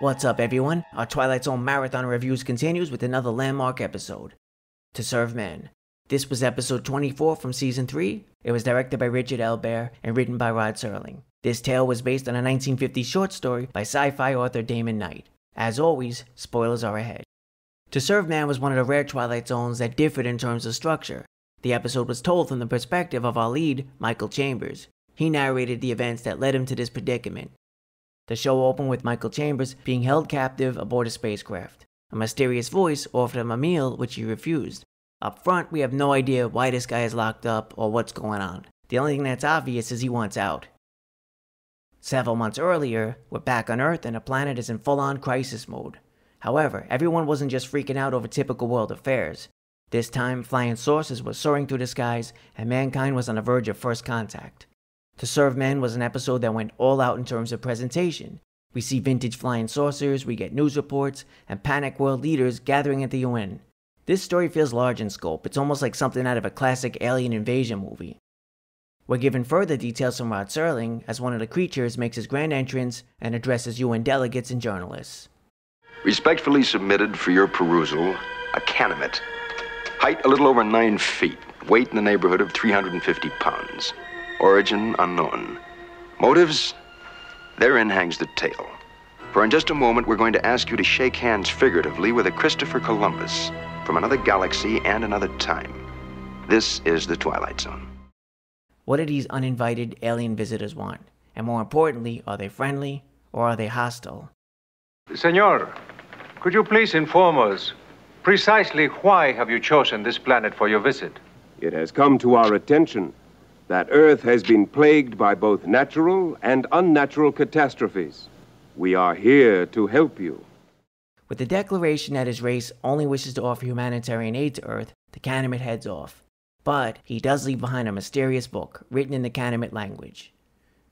What's up, everyone? Our Twilight Zone Marathon Reviews continues with another landmark episode, To Serve Man. This was episode 24 from season 3. It was directed by Richard Elbert and written by Rod Serling. This tale was based on a 1950s short story by sci-fi author Damon Knight. As always, spoilers are ahead. To Serve Man was one of the rare Twilight Zones that differed in terms of structure. The episode was told from the perspective of our lead, Michael Chambers. He narrated the events that led him to this predicament. The show opened with Michael Chambers being held captive aboard a spacecraft. A mysterious voice offered him a meal, which he refused. Up front, we have no idea why this guy is locked up or what's going on. The only thing that's obvious is he wants out. Several months earlier, we're back on Earth and the planet is in full-on crisis mode. However, everyone wasn't just freaking out over typical world affairs. This time, flying saucers were soaring through the skies and mankind was on the verge of first contact. To Serve Man was an episode that went all out in terms of presentation. We see vintage flying saucers, we get news reports, and panic world leaders gathering at the UN. This story feels large in scope. It's almost like something out of a classic alien invasion movie. We're given further details from Rod Serling as one of the creatures makes his grand entrance and addresses UN delegates and journalists. Respectfully submitted for your perusal, a Canamet. Height a little over 9 feet, weight in the neighborhood of 350 pounds. Origin unknown. Motives? Therein hangs the tale. For in just a moment, we're going to ask you to shake hands figuratively with a Christopher Columbus from another galaxy and another time. This is the Twilight Zone. What do these uninvited alien visitors want? And more importantly, are they friendly or are they hostile? Senor, could you please inform us precisely why have you chosen this planet for your visit? It has come to our attention that Earth has been plagued by both natural and unnatural catastrophes. We are here to help you. With the declaration that his race only wishes to offer humanitarian aid to Earth, the Canamet heads off. But he does leave behind a mysterious book, written in the Canamet language.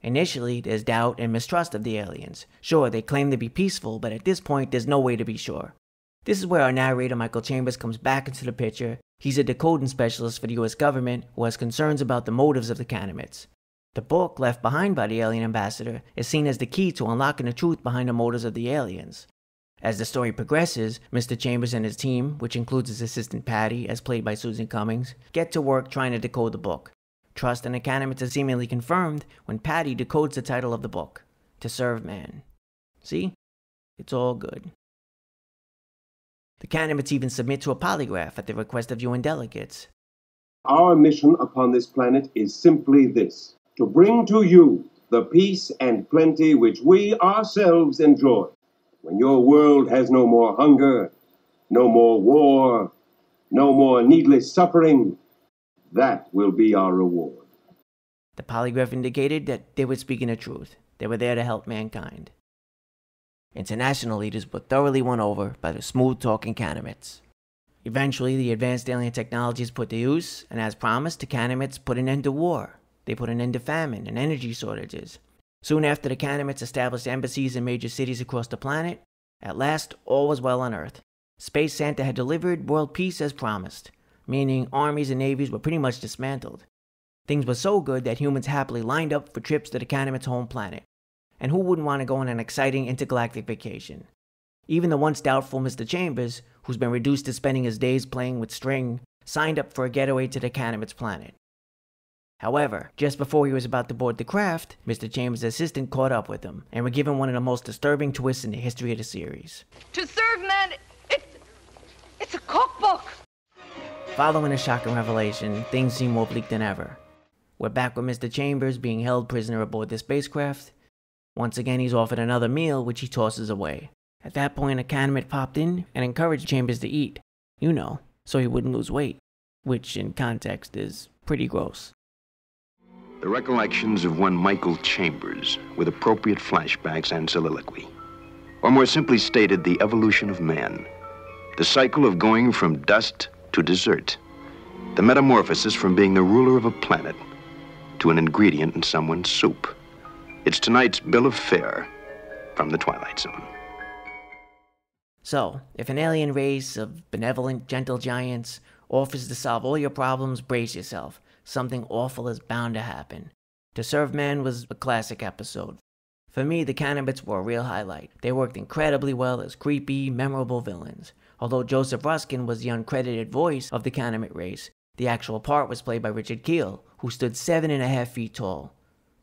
Initially, there's doubt and mistrust of the aliens. Sure, they claim to be peaceful, but at this point, there's no way to be sure. This is where our narrator, Michael Chambers, comes back into the picture. He's a decoding specialist for the US government who has concerns about the motives of the Canamets. The book left behind by the alien ambassador is seen as the key to unlocking the truth behind the motives of the aliens. As the story progresses, Mr. Chambers and his team, which includes his assistant Patty, as played by Susan Cummings, get to work trying to decode the book. Trust in the Canamets is seemingly confirmed when Patty decodes the title of the book, To Serve Man. See? It's all good. The Canamets even submit to a polygraph at the request of UN delegates. Our mission upon this planet is simply this: to bring to you the peace and plenty which we ourselves enjoy. When your world has no more hunger, no more war, no more needless suffering, that will be our reward. The polygraph indicated that they were speaking the truth. They were there to help mankind. International leaders were thoroughly won over by the smooth-talking Canamets. Eventually, the advanced alien technology is put to use, and as promised, the Canamets put an end to war. They put an end to famine and energy shortages. Soon after the Canamets established embassies in major cities across the planet, at last, all was well on Earth. Space Santa had delivered world peace as promised, meaning armies and navies were pretty much dismantled. Things were so good that humans happily lined up for trips to the Canamets' home planet. And who wouldn't want to go on an exciting intergalactic vacation? Even the once doubtful Mr. Chambers, who's been reduced to spending his days playing with string, signed up for a getaway to the Canamets' planet. However, just before he was about to board the craft, Mr. Chambers' assistant caught up with him, and were given one of the most disturbing twists in the history of the series. To serve man, it's a cookbook! Following a shocking revelation, things seem more bleak than ever. We're back with Mr. Chambers being held prisoner aboard the spacecraft. Once again, he's offered another meal, which he tosses away. At that point, a Canamet popped in and encouraged Chambers to eat. You know, so he wouldn't lose weight. Which, in context, is pretty gross. The recollections of one Michael Chambers, with appropriate flashbacks and soliloquy. Or more simply stated, the evolution of man. The cycle of going from dust to dessert. The metamorphosis from being the ruler of a planet to an ingredient in someone's soup. It's tonight's bill of fare from the Twilight Zone. So, if an alien race of benevolent, gentle giants offers to solve all your problems, brace yourself. Something awful is bound to happen. To Serve Man was a classic episode. For me, the Cannabits were a real highlight. They worked incredibly well as creepy, memorable villains. Although Joseph Ruskin was the uncredited voice of the Cannabit race, the actual part was played by Richard Kiel, who stood 7.5 feet tall.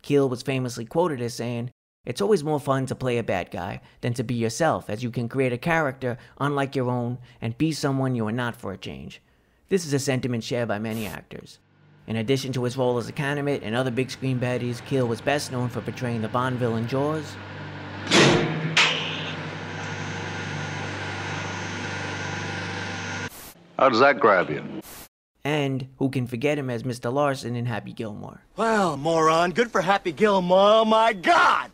Kiel was famously quoted as saying, "It's always more fun to play a bad guy than to be yourself, as you can create a character unlike your own and be someone you are not for a change." This is a sentiment shared by many actors. In addition to his role as a Cannabit and other big screen baddies, Kiel was best known for portraying the Bond villain Jaws, How does that grab you? and who can forget him as Mr. Larson in Happy Gilmore. Well, moron, good for Happy Gilmore, oh my God!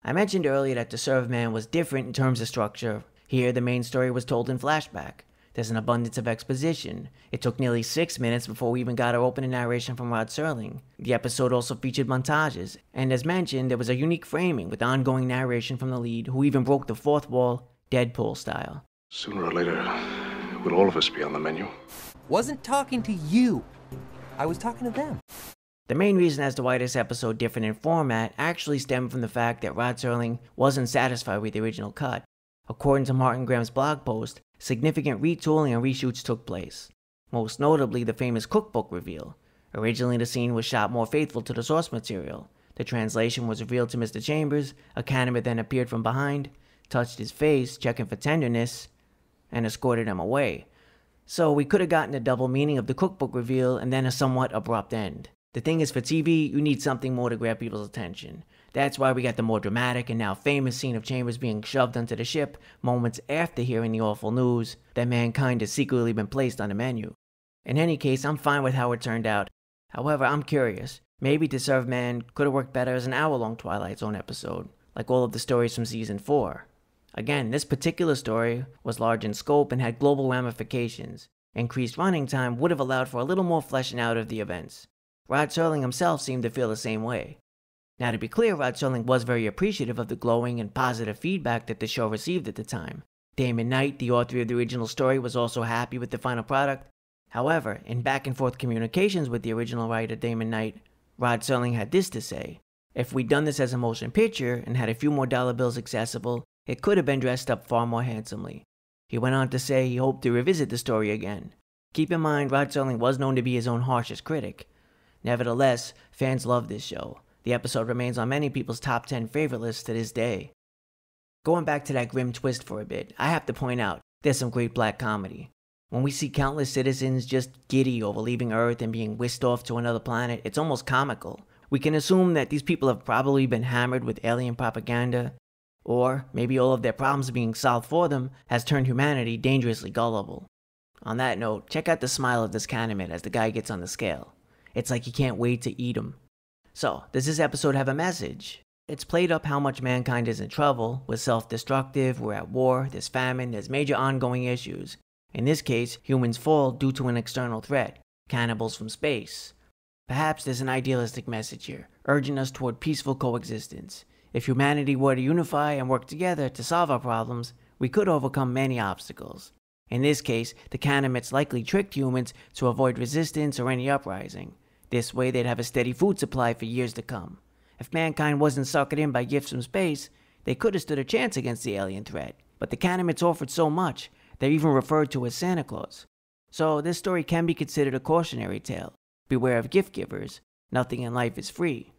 I mentioned earlier that To Serve Man was different in terms of structure. Here, the main story was told in flashback. There's an abundance of exposition. It took nearly 6 minutes before we even got our opening narration from Rod Serling. The episode also featured montages, and as mentioned, there was a unique framing with ongoing narration from the lead, who even broke the fourth wall, Deadpool style. Sooner or later, will all of us be on the menu? Wasn't talking to you. I was talking to them. The main reason as to why this episode differed in format actually stemmed from the fact that Rod Serling wasn't satisfied with the original cut. According to Martin Graham's blog post, significant retooling and reshoots took place. Most notably, the famous cookbook reveal. Originally, the scene was shot more faithful to the source material. The translation was revealed to Mr. Chambers. A Cannabit then appeared from behind, touched his face, checking for tenderness, and escorted him away. So we could have gotten a double meaning of the cookbook reveal and then a somewhat abrupt end. The thing is, for TV, you need something more to grab people's attention. That's why we got the more dramatic and now famous scene of Chambers being shoved onto the ship moments after hearing the awful news that mankind has secretly been placed on the menu. In any case, I'm fine with how it turned out. However, I'm curious. Maybe To Serve Man could have worked better as an hour-long Twilight Zone episode, like all of the stories from Season 4. Again, this particular story was large in scope and had global ramifications. Increased running time would have allowed for a little more fleshing out of the events. Rod Serling himself seemed to feel the same way. Now, to be clear, Rod Serling was very appreciative of the glowing and positive feedback that the show received at the time. Damon Knight, the author of the original story, was also happy with the final product. However, in back-and-forth communications with the original writer Damon Knight, Rod Serling had this to say: "If we'd done this as a motion picture and had a few more dollar bills accessible, it could have been dressed up far more handsomely." He went on to say he hoped to revisit the story again. Keep in mind, Rod Serling was known to be his own harshest critic. Nevertheless, fans love this show. The episode remains on many people's top 10 favorite lists to this day. Going back to that grim twist for a bit, I have to point out, there's some great black comedy. When we see countless citizens just giddy over leaving Earth and being whisked off to another planet, it's almost comical. We can assume that these people have probably been hammered with alien propaganda, or maybe all of their problems being solved for them has turned humanity dangerously gullible. On that note, check out the smile of this Cannabit as the guy gets on the scale. It's like he can't wait to eat him. So, does this episode have a message? It's played up how much mankind is in trouble. We're self-destructive, we're at war, there's famine, there's major ongoing issues. In this case, humans fall due to an external threat, cannibals from space. Perhaps there's an idealistic message here, urging us toward peaceful coexistence. If humanity were to unify and work together to solve our problems, we could overcome many obstacles. In this case, the Cannabits likely tricked humans to avoid resistance or any uprising. This way they'd have a steady food supply for years to come. If mankind wasn't suckered in by gifts from space, they could have stood a chance against the alien threat. But the Cannabits offered so much, they're even referred to as Santa Claus. So this story can be considered a cautionary tale. Beware of gift givers. Nothing in life is free.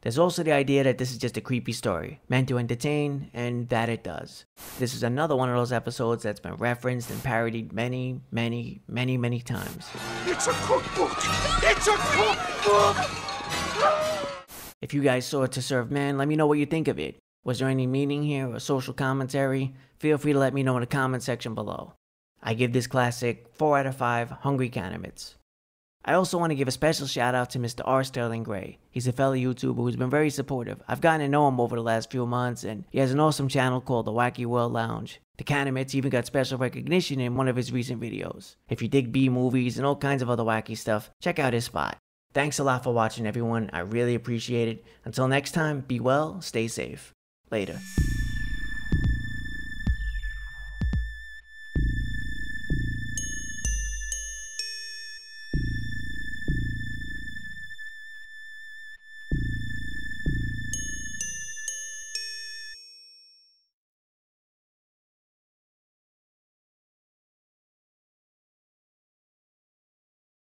There's also the idea that this is just a creepy story, meant to entertain, and that it does. This is another one of those episodes that's been referenced and parodied many times. It's a cookbook! It's a cookbook! If you guys saw To Serve Man, let me know what you think of it. Was there any meaning here or social commentary? Feel free to let me know in the comment section below. I give this classic 4 out of 5 hungry Cannabits. I also want to give a special shout out to Mr. R. Sterling Gray. He's a fellow YouTuber who's been very supportive. I've gotten to know him over the last few months, and he has an awesome channel called the Wacky World Lounge. The Cannabits even got special recognition in one of his recent videos. If you dig B-movies and all kinds of other wacky stuff, check out his spot. Thanks a lot for watching, everyone. I really appreciate it. Until next time, be well, stay safe. Later.